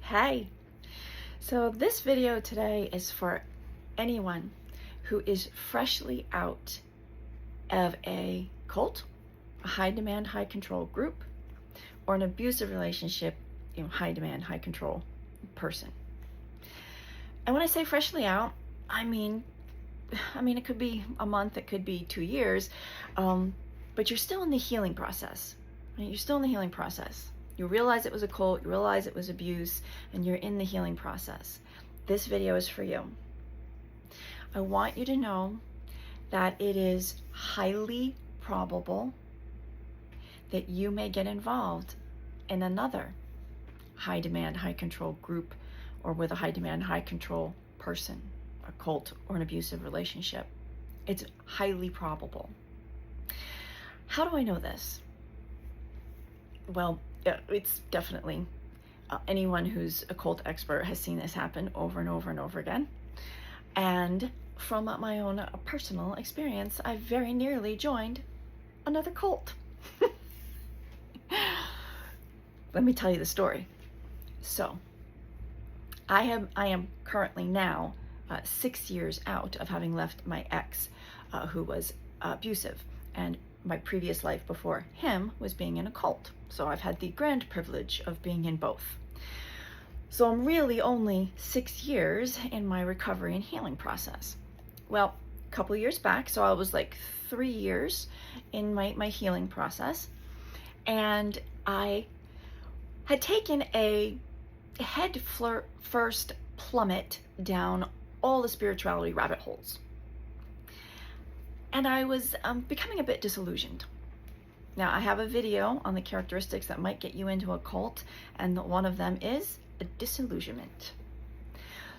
Hey, so this video today is for anyone who is freshly out of a cult, a high demand, high control group, or an abusive relationship, high demand, high control person. And when I say freshly out, I mean, it could be a month, it could be 2 years, but you're still in the healing process. Right? You're still in the healing process. You realize it was a cult, you realize it was abuse, and you're in the healing process. This video is for you. I want you to know that it is highly probable that you may get involved in another high demand, high control group, or with a high demand, high control person, a cult, or an abusive relationship. It's highly probable. How do I know this? Well, it's definitely anyone who's a cult expert has seen this happen over and over and over again. And from my own personal experience, I very nearly joined another cult. Let me tell you the story. So, I am currently now 6 years out of having left my ex, who was abusive, and my previous life before him was being in a cult. So I've had the grand privilege of being in both. So I'm really only 6 years in my recovery and healing process. Well, a couple of years back, so I was like 3 years in my healing process, and I had taken a head first plummet down all the spirituality rabbit holes. And I was becoming a bit disillusioned. Now, I have a video on the characteristics that might get you into a cult, and one of them is a disillusionment.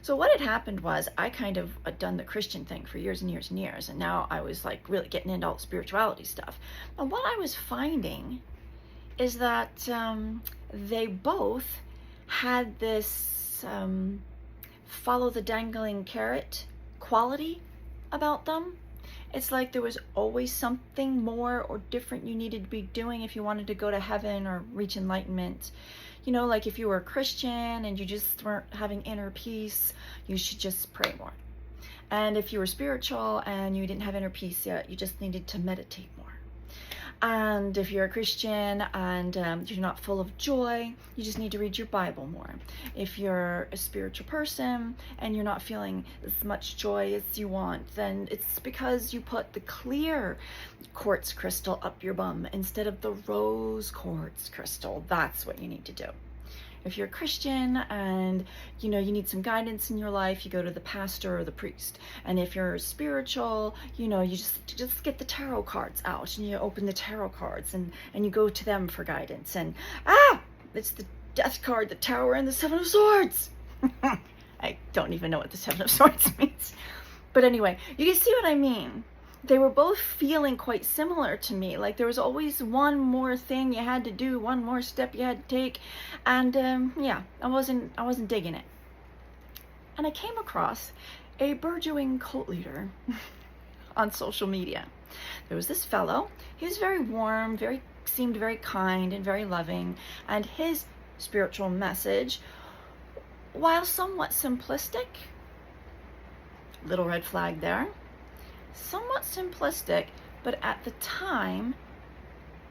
So what had happened was I kind of done the Christian thing for years and years and years, and now I was like really getting into all the spirituality stuff. And what I was finding is that they both had this follow the dangling carrot quality about them. It's like there was always something more or different you needed to be doing if you wanted to go to heaven or reach enlightenment. You know, like if you were a Christian and you just weren't having inner peace, you should just pray more. And if you were spiritual and you didn't have inner peace yet, you just needed to meditate more. And if you're a Christian and you're not full of joy, you just need to read your Bible more. If you're a spiritual person and you're not feeling as much joy as you want, then it's because you put the clear quartz crystal up your bum instead of the rose quartz crystal. That's what you need to do. If you're a Christian and you need some guidance in your life, you go to the pastor or the priest. And if you're spiritual, you just get the tarot cards out and you open the tarot cards and you go to them for guidance. And it's the Death card, the Tower, and the Seven of Swords. I don't even know what the Seven of Swords means. But anyway, you can see what I mean. They were both feeling quite similar to me. Like there was always one more thing you had to do, one more step you had to take. And I wasn't digging it. And I came across a burgeoning cult leader on social media. There was this fellow. He was very warm, seemed very kind and very loving. And his spiritual message, while somewhat simplistic, little red flag there, somewhat simplistic, but at the time,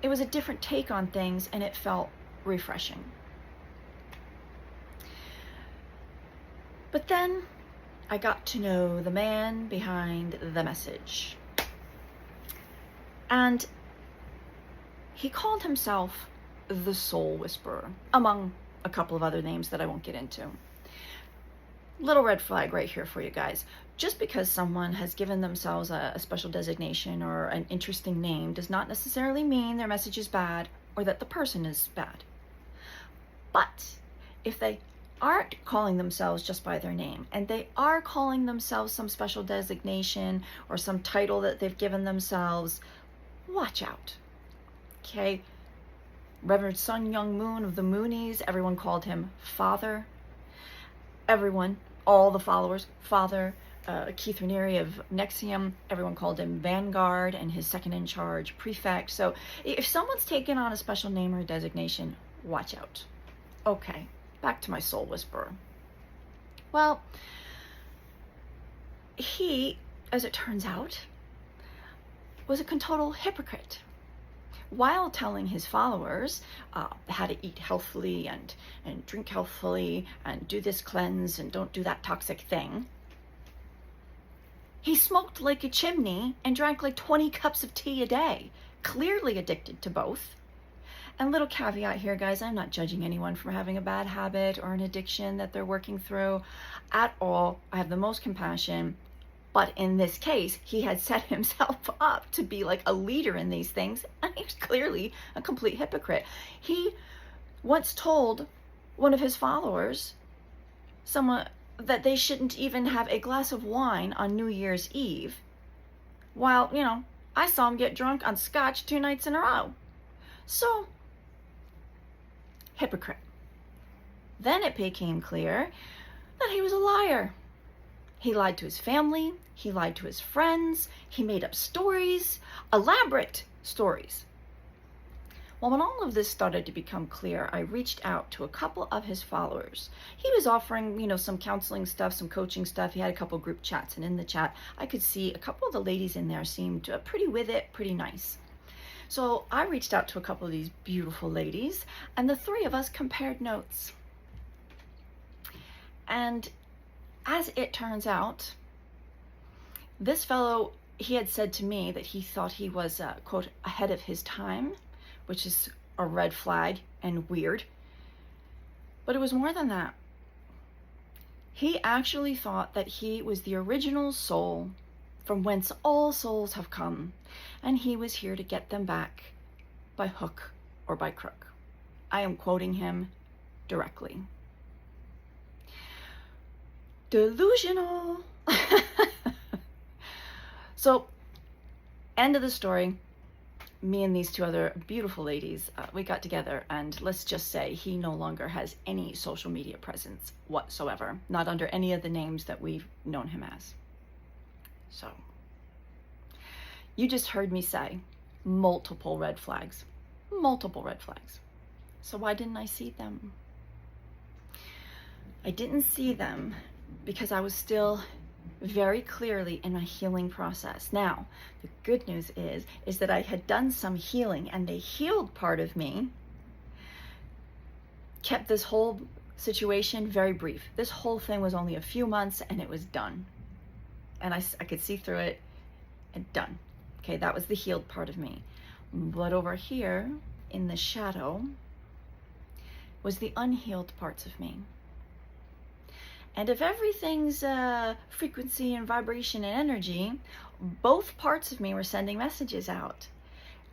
it was a different take on things and it felt refreshing. But then I got to know the man behind the message. And he called himself the Soul Whisperer, among a couple of other names that I won't get into. Little red flag right here for you guys. Just because someone has given themselves a special designation or an interesting name does not necessarily mean their message is bad or that the person is bad. But if they aren't calling themselves just by their name and they are calling themselves some special designation or some title that they've given themselves, watch out. Okay? Reverend Sun Young Moon of the Moonies, everyone called him Father. Everyone, all the followers, Father. Keith Raniere of Nexium, everyone called him Vanguard, and his second in charge, Prefect. So if someone's taken on a special name or designation, watch out. Okay, back to my soul whisperer. Well, he, as it turns out, was a total hypocrite. While telling his followers how to eat healthfully and drink healthfully and do this cleanse and don't do that toxic thing, he smoked like a chimney and drank like 20 cups of tea a day, clearly addicted to both. And little caveat here, guys, I'm not judging anyone for having a bad habit or an addiction that they're working through at all. I have the most compassion. But in this case, he had set himself up to be like a leader in these things, and he's clearly a complete hypocrite. He once told one of his followers, someone, that they shouldn't even have a glass of wine on New Year's Eve, while, I saw him get drunk on scotch 2 nights in a row. So, hypocrite. Then it became clear that he was a liar. He lied to his family, he lied to his friends, he made up stories, elaborate stories. Well, when all of this started to become clear, I reached out to a couple of his followers. He was offering, some counseling stuff, some coaching stuff. He had a couple group chats, and in the chat, I could see a couple of the ladies in there seemed pretty with it, pretty nice. So I reached out to a couple of these beautiful ladies, and the 3 of us compared notes. And as it turns out, this fellow, he had said to me that he thought he was, quote, ahead of his time, which is a red flag and weird. But it was more than that. He actually thought that he was the original soul from whence all souls have come, and he was here to get them back by hook or by crook. I am quoting him directly. Delusional. So, end of the story. Me and these 2 other beautiful ladies, we got together, and let's just say he no longer has any social media presence whatsoever, not under any of the names that we've known him as. So, you just heard me say multiple red flags. Multiple red flags. So why didn't I see them? I didn't see them because I was still very clearly in my healing process. Now, the good news is that I had done some healing, and the healed part of me kept this whole situation very brief. This whole thing was only a few months, and it was done. And I could see through it, and done. Okay, that was the healed part of me. But over here, in the shadow, was the unhealed parts of me. And if everything's frequency and vibration and energy, both parts of me were sending messages out.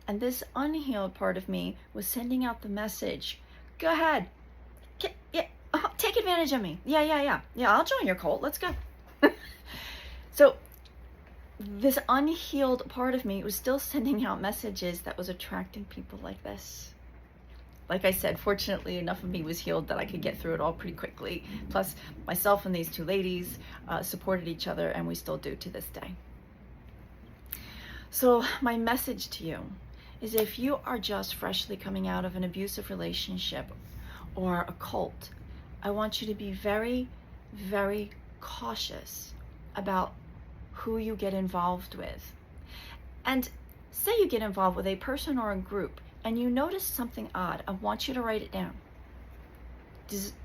And this unhealed part of me was sending out the message, go ahead, take advantage of me. Yeah, I'll join your cult, let's go. So this unhealed part of me was still sending out messages that was attracting people like this. Like I said, fortunately, enough of me was healed that I could get through it all pretty quickly. Plus, myself and these 2 ladies supported each other, and we still do to this day. So my message to you is, if you are just freshly coming out of an abusive relationship or a cult, I want you to be very, very cautious about who you get involved with. And say you get involved with a person or a group, and you notice something odd, I want you to write it down.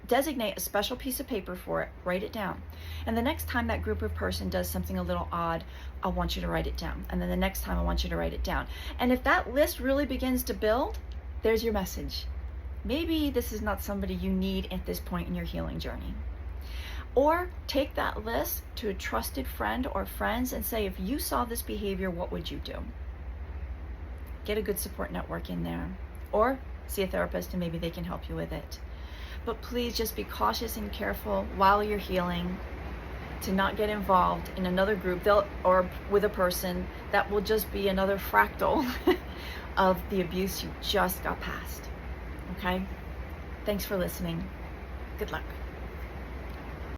Designate a special piece of paper for it, write it down. And the next time that group or person does something a little odd, I want you to write it down. And then the next time I want you to write it down. And if that list really begins to build, there's your message. Maybe this is not somebody you need at this point in your healing journey. Or take that list to a trusted friend or friends and say, if you saw this behavior, what would you do? Get a good support network in there, or see a therapist and maybe they can help you with it. But please just be cautious and careful while you're healing to not get involved in another group or with a person that will just be another fractal of the abuse you just got past. Okay? Thanks for listening. Good luck.